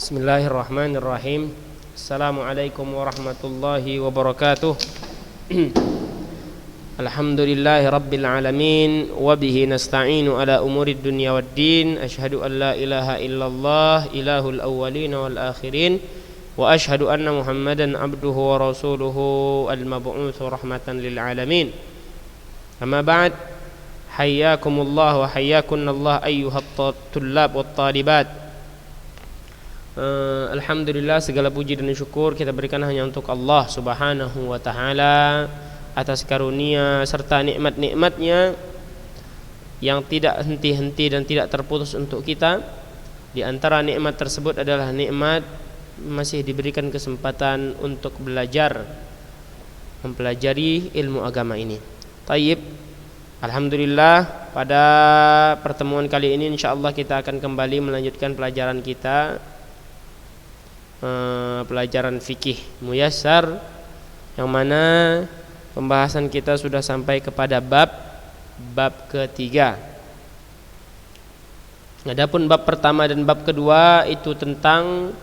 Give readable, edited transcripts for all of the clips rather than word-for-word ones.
Bismillahirrahmanirrahim. Assalamualaikum warahmatullahi wabarakatuh. Alhamdulillahi rabbil alamin. Wabihi nasta'inu ala umurid dunya waddin. Ashhadu an la ilaha illallah ilahul awwalin wal akhirin. Wa ashhadu anna muhammadan abduhu wa rasuluhu al-mab'uts rahmatan lil alamin. Amma ba'd. Hayyakumullah wa hayyakunallah ayyuhat tullab wat talibat. Alhamdulillah, segala puji dan syukur kita berikan hanya untuk Allah subhanahu wa ta'ala atas karunia serta nikmat-nikmatnya yang tidak henti-henti dan tidak terputus untuk kita. Di antara nikmat tersebut adalah nikmat masih diberikan kesempatan untuk belajar, mempelajari ilmu agama ini. Tayyib, alhamdulillah, pada pertemuan kali ini insyaallah kita akan kembali melanjutkan pelajaran kita, pelajaran fikih muyassar, yang mana pembahasan kita sudah sampai kepada bab ketiga. Adapun bab pertama dan bab kedua itu tentang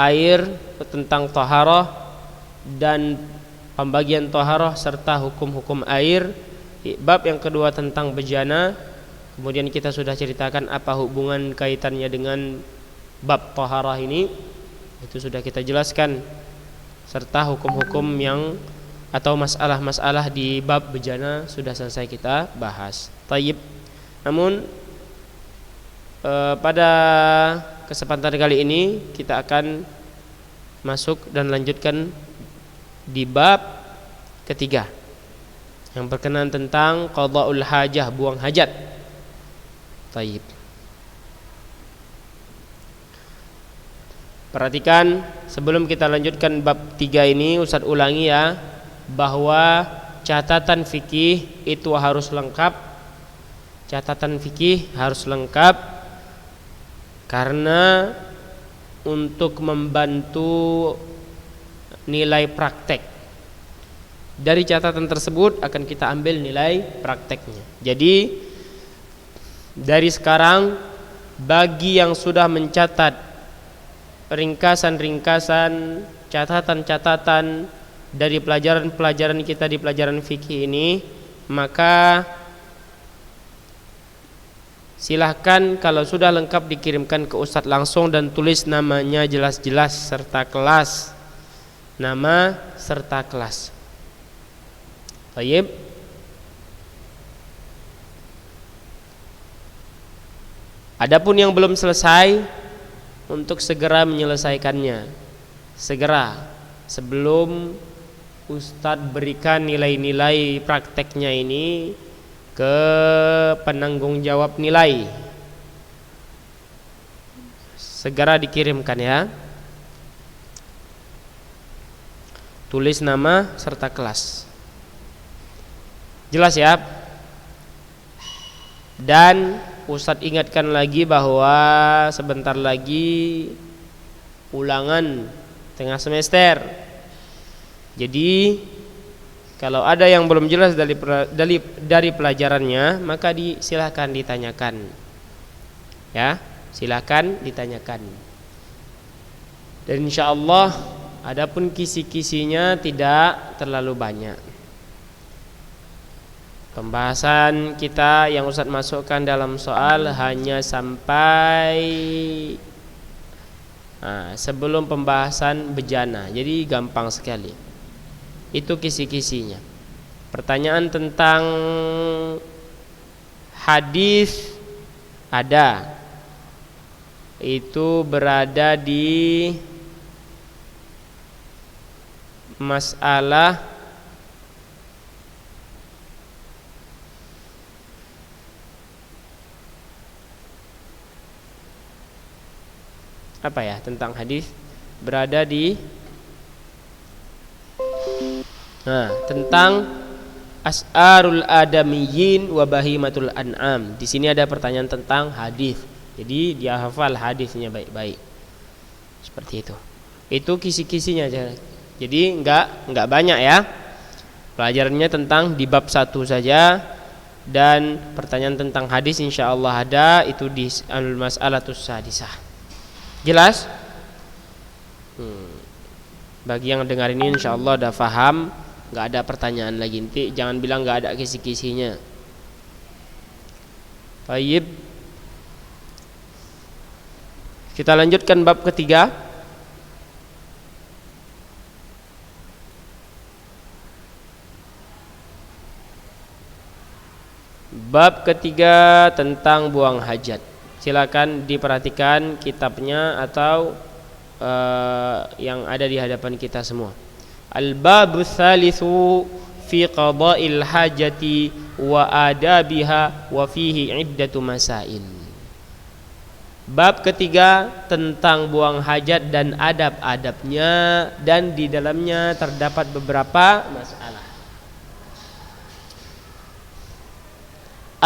air, tentang taharah dan pembagian taharah serta hukum-hukum air. Bab yang kedua tentang bejana. Kemudian kita sudah ceritakan apa hubungan kaitannya dengan bab taharah ini. Itu sudah kita jelaskan, serta hukum-hukum yang atau masalah-masalah di bab bejana sudah selesai kita bahas. Tayyib. Namun pada kesempatan kali ini kita akan masuk dan lanjutkan di bab ketiga yang berkenaan tentang qada'ul hajah, buang hajat. Tayyib. Perhatikan, sebelum kita lanjutkan bab 3 ini, Ustaz ulangi ya, bahwa catatan fikih itu harus lengkap. Catatan fikih harus lengkap karena untuk membantu nilai praktek. Dari catatan tersebut akan kita ambil nilai prakteknya. Jadi dari sekarang, bagi yang sudah mencatat ringkasan-ringkasan, catatan-catatan dari pelajaran-pelajaran kita di pelajaran fikih ini, maka silahkan kalau sudah lengkap dikirimkan ke Ustadz langsung dan tulis namanya jelas-jelas serta kelas, nama serta kelas. Baik. Adapun yang belum selesai, untuk segera menyelesaikannya, segera, sebelum Ustadz berikan nilai-nilai prakteknya ini ke penanggung jawab nilai. Segera dikirimkan ya. Tulis nama serta kelas. Jelas ya? Dan Ustadz ingatkan lagi bahwa sebentar lagi ulangan tengah semester. Jadi kalau ada yang belum jelas dari pelajarannya, maka silakan ditanyakan. Ya, silakan ditanyakan. Dan insyaallah adapun kisi-kisinya tidak terlalu banyak. Pembahasan kita yang Ustadz masukkan dalam soal hanya sampai sebelum pembahasan bejana. Jadi gampang sekali. Itu kisi-kisinya. Pertanyaan tentang hadis ada. Itu berada di masalah apa ya, tentang hadis berada di tentang as'arul adamiyyin wa bahimatul an'am. Di sini ada pertanyaan tentang hadis. Jadi dia hafal hadisnya baik-baik. Seperti itu. Itu kisi-kisinya aja. Jadi enggak banyak ya. Pelajarannya tentang di bab 1 saja, dan pertanyaan tentang hadis insyaallah ada itu di al-mas'alatus sadisah. Jelas? Bagi yang dengar ini insyaallah udah paham, nggak ada pertanyaan lagi. Nanti jangan bilang nggak ada kisi-kisinya. Baik. Kita lanjutkan bab ketiga. Bab ketiga tentang buang hajat. Silakan diperhatikan kitabnya atau yang ada di hadapan kita semua. Al-babu tsalitsu fi qada'il hajati wa adabiha wa fihi iddatu masail. Bab ketiga tentang buang hajat dan adab-adabnya, dan di dalamnya terdapat beberapa masalah.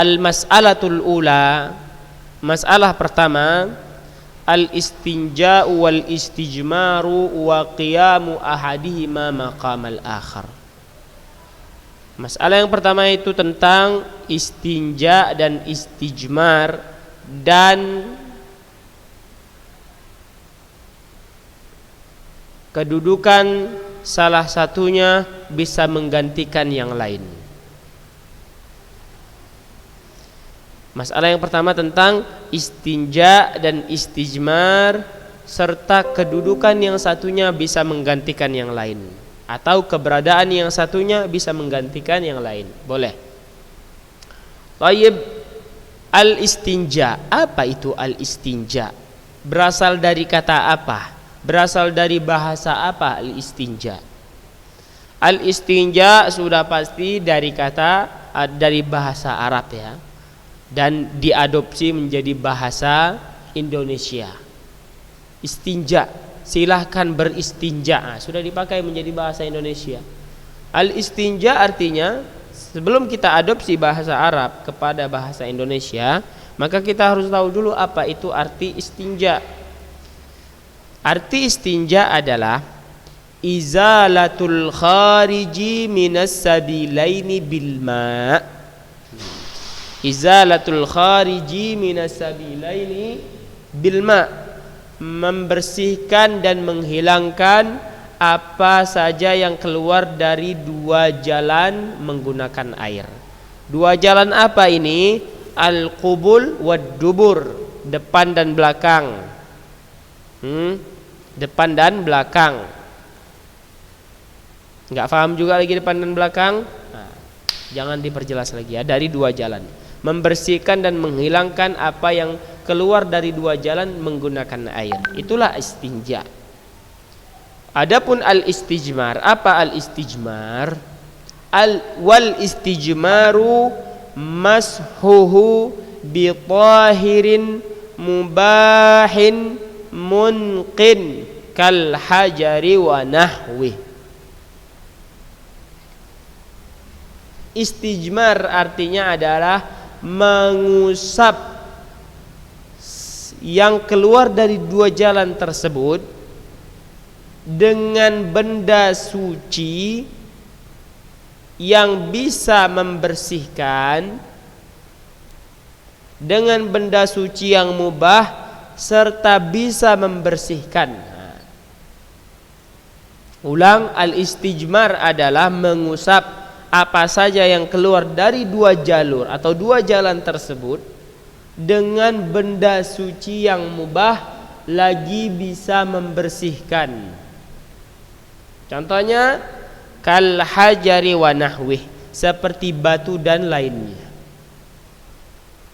Al-mas'alatul ula, masalah pertama, al-istinja'u wal istijmaru wa qiyamu ahadihima maqamal akhar. Masalah yang pertama itu tentang istinja dan istijmar, dan kedudukan salah satunya bisa menggantikan yang lain. Masalah yang pertama tentang istinja dan istijmar, serta kedudukan yang satunya bisa menggantikan yang lain, atau keberadaan yang satunya bisa menggantikan yang lain. Boleh. Tayyib. Al-istinja. Apa itu al-istinja? Berasal dari kata apa? Berasal dari bahasa apa al-istinja? Al-istinja sudah pasti dari bahasa Arab ya, dan diadopsi menjadi bahasa Indonesia. Istinja, silahkan beristinja, sudah dipakai menjadi bahasa Indonesia. Al-istinja artinya, sebelum kita adopsi bahasa Arab kepada bahasa Indonesia, maka kita harus tahu dulu apa itu arti istinja. Arti istinja adalah izalatul khariji minas sabilaini bil ma'. Izalatul khariji minas sabilaini bil ma', membersihkan dan menghilangkan apa saja yang keluar dari dua jalan menggunakan air. Dua jalan apa ini? Al-qubul wad dubur, depan dan belakang. Depan dan belakang. Enggak paham juga lagi depan dan belakang? Nah, jangan diperjelas lagi ya, dari dua jalan. Membersihkan dan menghilangkan apa yang keluar dari dua jalan menggunakan air. Itulah istinja. Adapun al-istijmar, apa al-istijmar? Wal istijmaru mashuhu bi tahirin mubahin munqin kal hajari wa nahwi. Istijmar artinya adalah mengusap yang keluar dari dua jalan tersebut dengan benda suci yang bisa membersihkan, dengan benda suci yang mubah serta bisa membersihkan. Ulang, al-istijmar adalah mengusap apa saja yang keluar dari dua jalur atau dua jalan tersebut dengan benda suci yang mubah lagi bisa membersihkan. Contohnya kal hajari wa nahwih, seperti batu dan lainnya.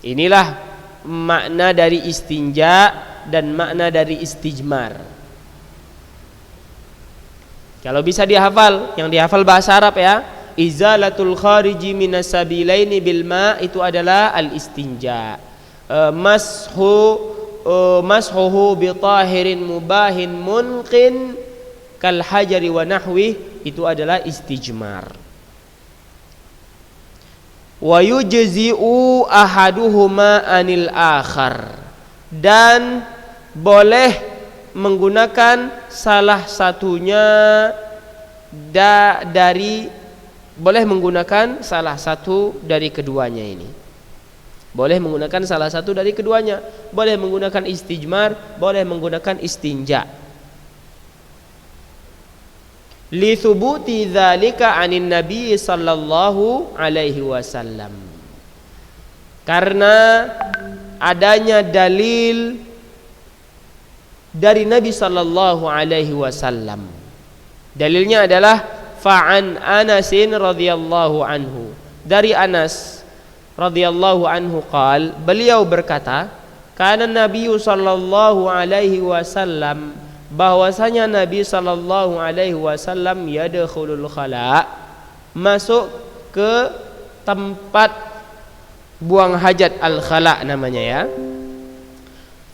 Inilah makna dari istinja dan makna dari istijmar. Kalau bisa dihafal, yang dihafal bahasa Arab ya. Izalatul khariji minas sabilaini bil ma', itu adalah al-istinja. Mashuhu bi tahirin mubahin munqin kal hajari wa nahwi, itu adalah istijmar. Wa yujzi'u ahaduhuma anil akhar, dan boleh menggunakan salah satunya boleh menggunakan salah satu dari keduanya ini. Boleh menggunakan salah satu dari keduanya. Boleh menggunakan istijmar, boleh menggunakan istinja. li thubuti dzalika anin nabi sallallahu alaihi wasallam, karena adanya dalil dari Nabi sallallahu alaihi wasallam. Dalilnya adalah fa'an Anasin radhiyallahu anhu, dari Anas radhiyallahu anhu qal, beliau berkata, kana Nabi sallallahu alaihi wasallam, bahwasanya Nabi sallallahu alaihi wasallam yadkhulul khala, masuk ke tempat buang hajat, al khala namanya ya.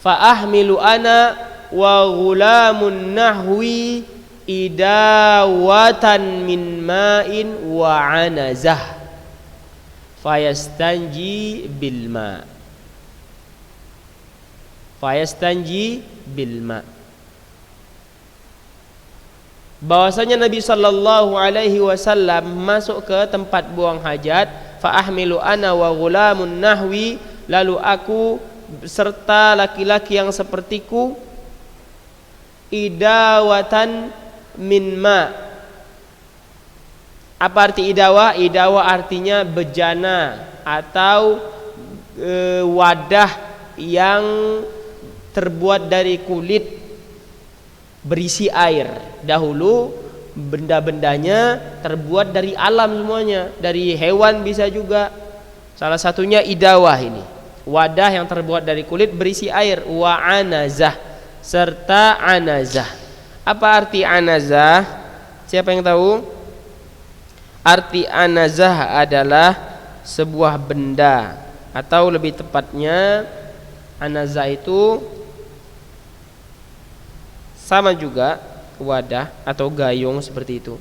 Fa ahmilu ana wa ghulamun nahwi idawatan min ma'in wa anazah fayastanji bil ma', fayastanji bil ma'. Bahwasanya Nabi sallallahu alaihi wasallam masuk ke tempat buang hajat, fa ahmilu ana wa ghulamun nahwi, lalu aku serta laki-laki yang sepertiku, idawatan min ma. Apa arti idawa? Idawa artinya bejana atau wadah yang terbuat dari kulit berisi air. Dahulu benda-bendanya terbuat dari alam semuanya, dari hewan bisa juga. Salah satunya idawah ini, wadah yang terbuat dari kulit berisi air. Wa anazah, serta anazah. Apa arti anazah? Siapa yang tahu? Arti anazah adalah sebuah benda, atau lebih tepatnya anazah itu sama juga wadah atau gayung seperti itu.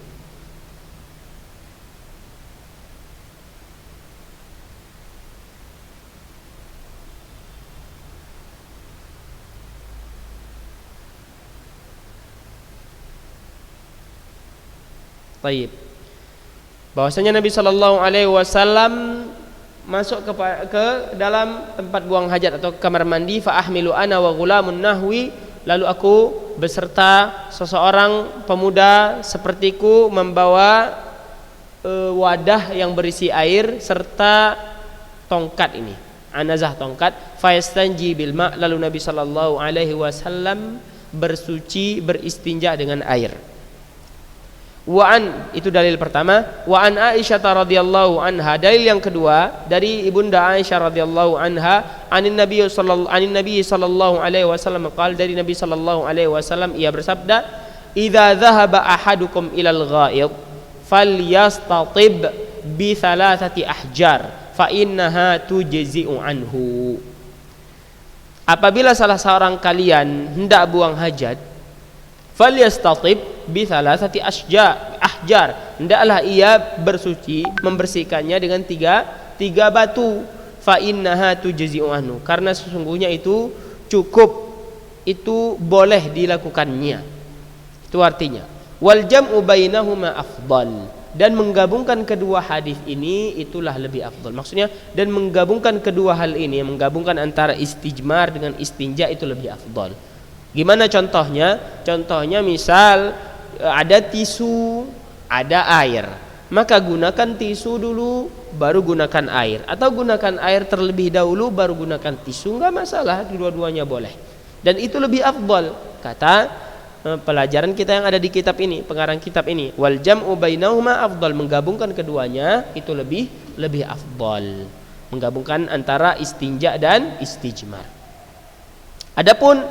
Taib. Bahwasanya Nabi sallallahu alaihi wasallam masuk ke dalam tempat buang hajat atau kamar mandi, fa ahmilu ana wa ghulamun nahwi, lalu aku beserta seseorang pemuda sepertiku membawa wadah yang berisi air serta tongkat ini, anazah tongkat. Fayastanji bil ma', lalu Nabi sallallahu alaihi wasallam bersuci, beristinja dengan air. Wa an, itu dalil pertama. Wa an Aisyah radhiyallahu anha, dalil yang kedua dari ibunda Aisyah radhiyallahu anha, anin nabi sallallahu alaihi wasallam qala, dari Nabi sallallahu alaihi wasallam ia bersabda, idza dhahaba ahadukum ilal ghaid falyastatib bi thalathati ahjar fa innaha tujzi'u anhu. Apabila salah seorang kalian hendak buang hajat, falyastatib bi thalathati ahjar, hendaklah ia bersuci, membersihkannya dengan tiga batu. Fa innaha tujzi'u anhu, karena sesungguhnya itu cukup, itu boleh dilakukannya. Itu artinya wal jam'u bainahuma afdal, dan menggabungkan kedua hadis ini itulah lebih afdal. Maksudnya, dan menggabungkan kedua hal ini, menggabungkan antara istijmar dengan istinja itu lebih afdal. Gimana contohnya? Contohnya misal ada tisu, ada air, maka gunakan tisu dulu baru gunakan air, atau gunakan air terlebih dahulu baru gunakan tisu, enggak masalah, dua-duanya boleh. Dan itu lebih afdal, kata pelajaran kita yang ada di kitab ini, pengarang kitab ini. Wal jam'u bainahuma afdal, menggabungkan keduanya itu lebih afdal, menggabungkan antara istinja dan istijmar. Adapun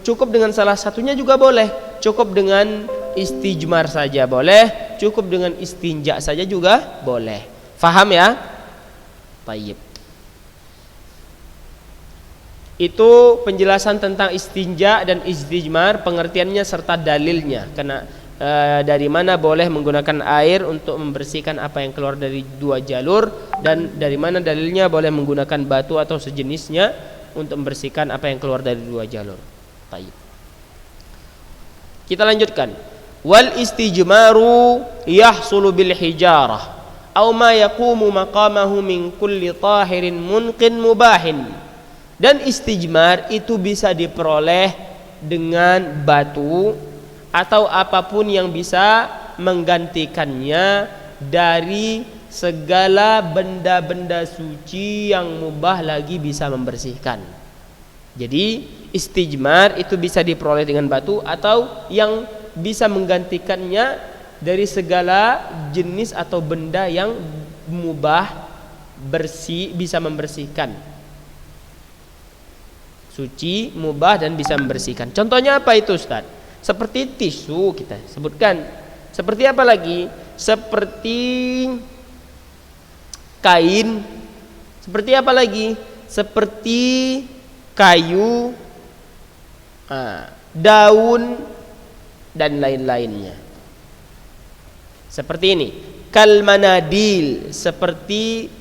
cukup dengan salah satunya juga boleh, cukup dengan istijmar saja boleh, cukup dengan istinja saja juga boleh. Faham ya? Tayyib. Itu penjelasan tentang istinja dan istijmar, pengertiannya serta dalilnya. Karena dari mana boleh menggunakan air untuk membersihkan apa yang keluar dari dua jalur, dan dari mana dalilnya boleh menggunakan batu atau sejenisnya untuk membersihkan apa yang keluar dari dua jalur. Tayyib. Kita lanjutkan. Wal istijmaru yahsulu bil hijarah aw ma yaqumu maqamahu min kulli tahirin munqin mubahin. Dan istijmar itu bisa diperoleh dengan batu atau apapun yang bisa menggantikannya dari segala benda-benda suci yang mubah lagi bisa membersihkan. Jadi istijmar itu bisa diperoleh dengan batu atau yang bisa menggantikannya dari segala jenis atau benda yang mubah, bersih, bisa membersihkan. Suci, mubah dan bisa membersihkan. Contohnya apa itu, Ustaz? Seperti tisu kita sebutkan. Seperti apa lagi? Seperti kain. Seperti apa lagi? Seperti kayu, daun dan lain-lainnya. Seperti ini. Kal manadil, seperti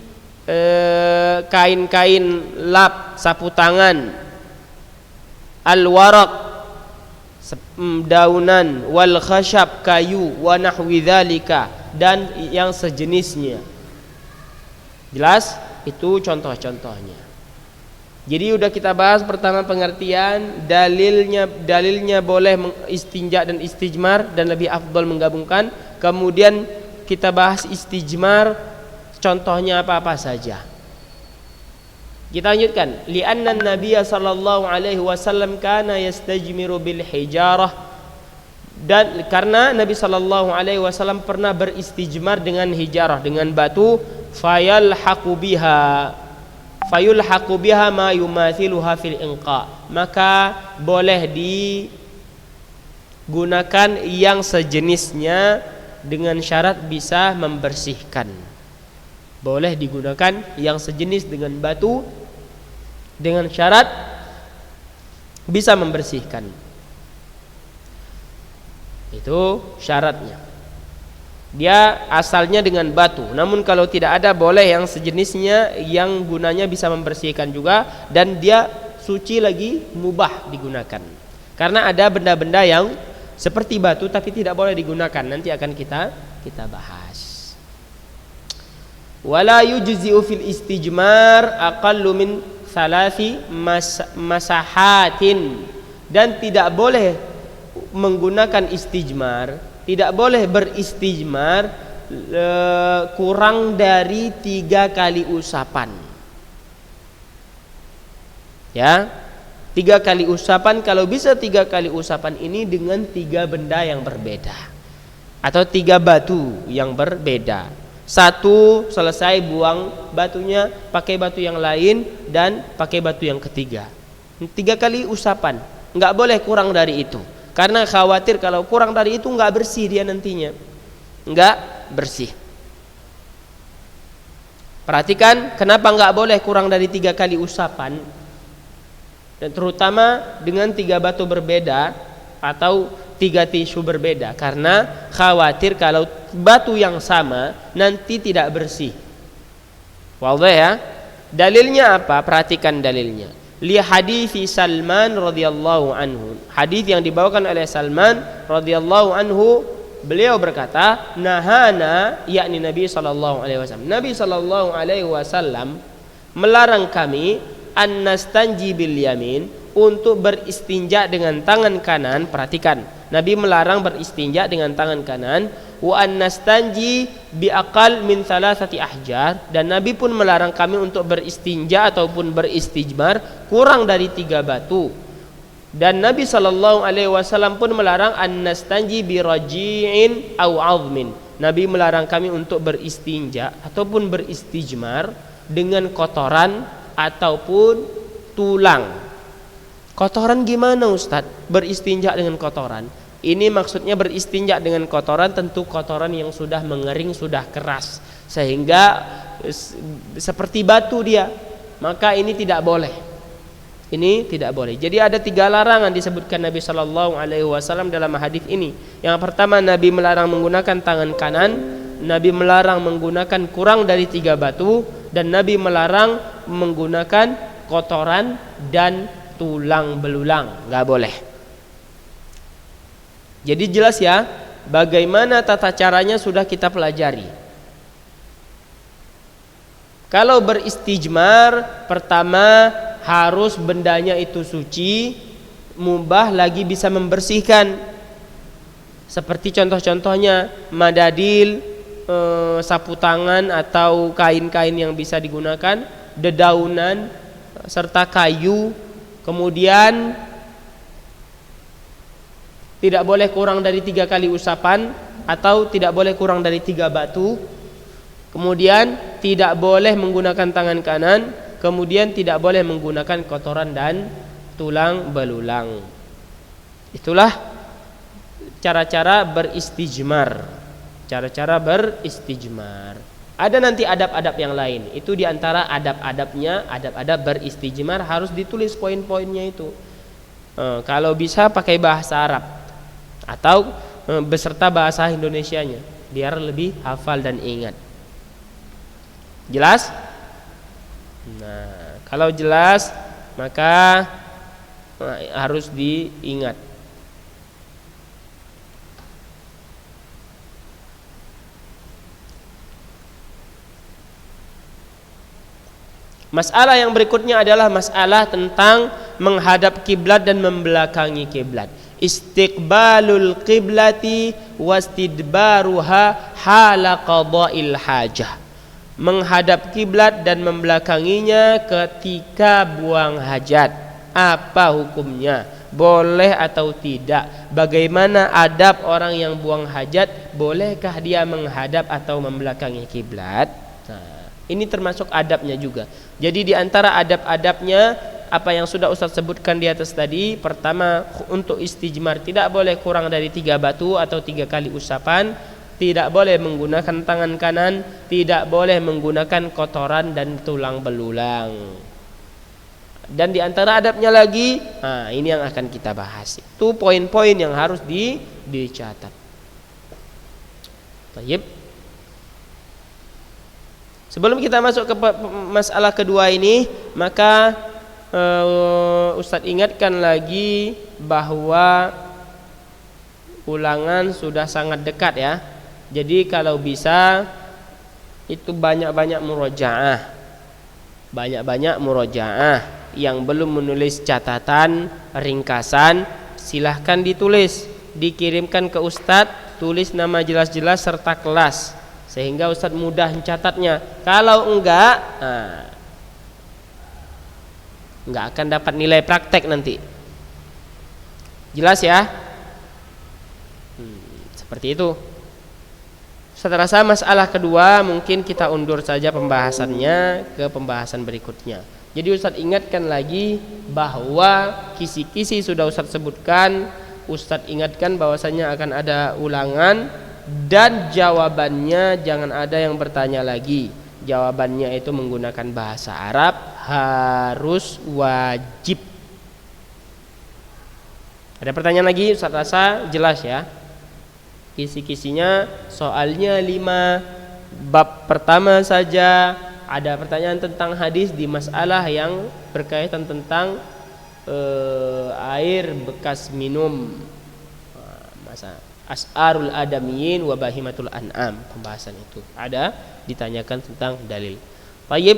kain-kain lap, sapu tangan. Al waraq, daunan. Wal khashab, kayu. Wa nahwi dzalika, dan yang sejenisnya. Jelas? Itu contoh-contohnya. Jadi udah kita bahas pertama pengertian, dalilnya boleh istinja dan istijmar dan lebih afdal menggabungkan. Kemudian kita bahas istijmar, contohnya apa-apa saja. Kita lanjutkan. Li'anna an-nabiy sallallahu alaihi wasallam kana yastajmiru bil hijarah, dan karena Nabi sallallahu alaihi wasallam pernah beristijmar dengan hijarah, dengan batu, fayulhaqu biha ma yumathiluha fil inqa, maka boleh digunakan yang sejenisnya dengan syarat bisa membersihkan. Boleh digunakan yang sejenis dengan batu dengan syarat bisa membersihkan. Itu syaratnya. Dia asalnya dengan batu, namun kalau tidak ada boleh yang sejenisnya yang gunanya bisa membersihkan juga, dan dia suci lagi mubah digunakan. Karena ada benda-benda yang seperti batu tapi tidak boleh digunakan, nanti akan kita bahas. Wala yujzi'u fil istijmar aqallu min thalathi masahatin, dan tidak boleh menggunakan istijmar, tidak boleh beristijmar kurang dari 3 kali usapan. Ya, 3 kali usapan. Kalau bisa 3 kali usapan ini dengan 3 benda yang berbeda atau 3 batu yang berbeda. Satu selesai buang batunya, pakai batu yang lain, dan pakai batu yang ketiga. 3 kali usapan, nggak boleh kurang dari itu. Karena khawatir kalau kurang dari itu nggak bersih dia nantinya, nggak bersih. Perhatikan kenapa nggak boleh kurang dari 3 kali usapan, dan terutama dengan 3 batu berbeda atau 3 tisu berbeda, karena khawatir kalau batu yang sama nanti tidak bersih. Wadah ya. Dalilnya apa? Perhatikan dalilnya. Li hadithi Salman radhiyallahu anhu, hadis yang dibawakan oleh Salman radhiyallahu anhu, beliau berkata, nahana, yakni Nabi sallallahu alaihi wasallam, Nabi sallallahu alaihi wasallam melarang kami an nastanji bil yamin, untuk beristinja dengan tangan kanan. Perhatikan, Nabi melarang beristinja dengan tangan kanan. Wa an nastanji bi aqal min thalathati ahjar, dan Nabi pun melarang kami untuk beristinja ataupun beristijmar kurang dari 3 batu. Dan Nabi sallallahu alaihi wasallam pun melarang an nastanji bi raji'in aw 'azmin. Nabi melarang kami untuk beristinja ataupun beristijmar dengan kotoran ataupun tulang. Kotoran gimana, Ustadz? Beristinja dengan kotoran. Ini maksudnya beristinja dengan kotoran, tentu kotoran yang sudah mengering, sudah keras, sehingga seperti batu dia. Maka ini tidak boleh. Ini tidak boleh. Jadi ada 3 larangan disebutkan Nabi Shallallahu Alaihi Wasallam dalam hadis ini. Yang pertama, Nabi melarang menggunakan tangan kanan. Nabi melarang menggunakan kurang dari 3 batu, dan Nabi melarang menggunakan kotoran dan tulang belulang. Nggak boleh. Jadi jelas ya, bagaimana tata caranya sudah kita pelajari. Kalau beristijmar, pertama harus bendanya itu suci, mubah lagi bisa membersihkan. Seperti contoh-contohnya madadil, sapu tangan atau kain-kain yang bisa digunakan, dedaunan serta kayu. Kemudian tidak boleh kurang dari 3 kali usapan atau tidak boleh kurang dari 3 batu. Kemudian tidak boleh menggunakan tangan kanan. Kemudian tidak boleh menggunakan kotoran dan tulang belulang. Itulah cara-cara beristijmar. Cara-cara beristijmar. Ada nanti adab-adab yang lain. Itu diantara adab-adabnya, adab-adab beristijmar harus ditulis poin-poinnya itu. Kalau bisa pakai bahasa Arab atau beserta bahasa Indonesianya, biar lebih hafal dan ingat. Jelas? Nah, kalau jelas maka harus diingat. Masalah yang berikutnya adalah masalah tentang menghadap kiblat dan membelakangi kiblat. Istiqbalul qiblati wastidbaruha hala qada'il hajah. Menghadap kiblat dan membelakanginya ketika buang hajat. Apa hukumnya? Boleh atau tidak? Bagaimana adab orang yang buang hajat? Bolehkah dia menghadap atau membelakangi kiblat? Nah, ini termasuk adabnya juga. Jadi di antara adab-adabnya apa yang sudah Ustaz sebutkan di atas tadi. Pertama, untuk istijmar tidak boleh kurang dari 3 batu atau 3 kali usapan. Tidak boleh menggunakan tangan kanan. Tidak boleh menggunakan kotoran dan tulang belulang. Dan di antara adabnya lagi, nah ini yang akan kita bahas. Itu poin-poin yang harus dicatat. Baik. Sebelum kita masuk ke masalah kedua ini, maka Ustadz ingatkan lagi bahwa ulangan sudah sangat dekat ya. Jadi kalau bisa itu banyak-banyak murojaah. Banyak-banyak murojaah. Yang belum menulis catatan ringkasan, silahkan ditulis, dikirimkan ke Ustadz, tulis nama jelas-jelas serta kelas, sehingga Ustadz mudah mencatatnya. Kalau enggak, enggak akan dapat nilai praktek nanti. Jelas ya? Seperti itu. Saya rasa masalah kedua mungkin kita undur saja pembahasannya ke pembahasan berikutnya. Jadi Ustadz ingatkan lagi bahwa kisi-kisi sudah Ustadz sebutkan. Ustadz ingatkan bahwasanya akan ada ulangan. Dan jawabannya jangan ada yang bertanya lagi. Jawabannya itu menggunakan bahasa Arab, harus wajib. Ada pertanyaan lagi? Ustaz rasa jelas ya. Kisi-kisinya soalnya 5 bab pertama saja. Ada pertanyaan tentang hadis di masalah yang berkaitan tentang air bekas minum. Masa as'arul adamiyin wa bahimatul an'am, pembahasan itu ada ditanyakan tentang dalil. Baik,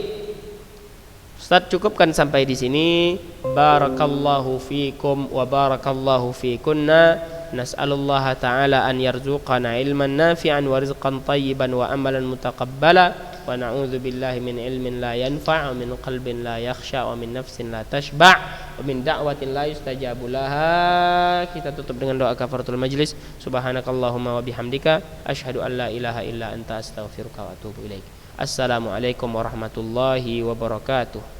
Ustaz cukupkan sampai di sini. Barakallahu fiikum wa barakallahu fiikunna. Nas'alullaha ta'ala an yarzuqana ilman nafi'an wa rizqan tayyiban wa amalan mutaqabbala wa na'udzu billahi min ilmin la yanfa' wa min qalbin la yakhsha wa min nafsin la tashba' wa min da'watin la yustajabu laha. Kita tutup dengan doa kafaratul majlis. Subhanakallahumma wa bihamdika asyhadu an la ilaha illa anta astaghfiruka wa atubu ilaik. Assalamualaikum warahmatullahi wabarakatuh.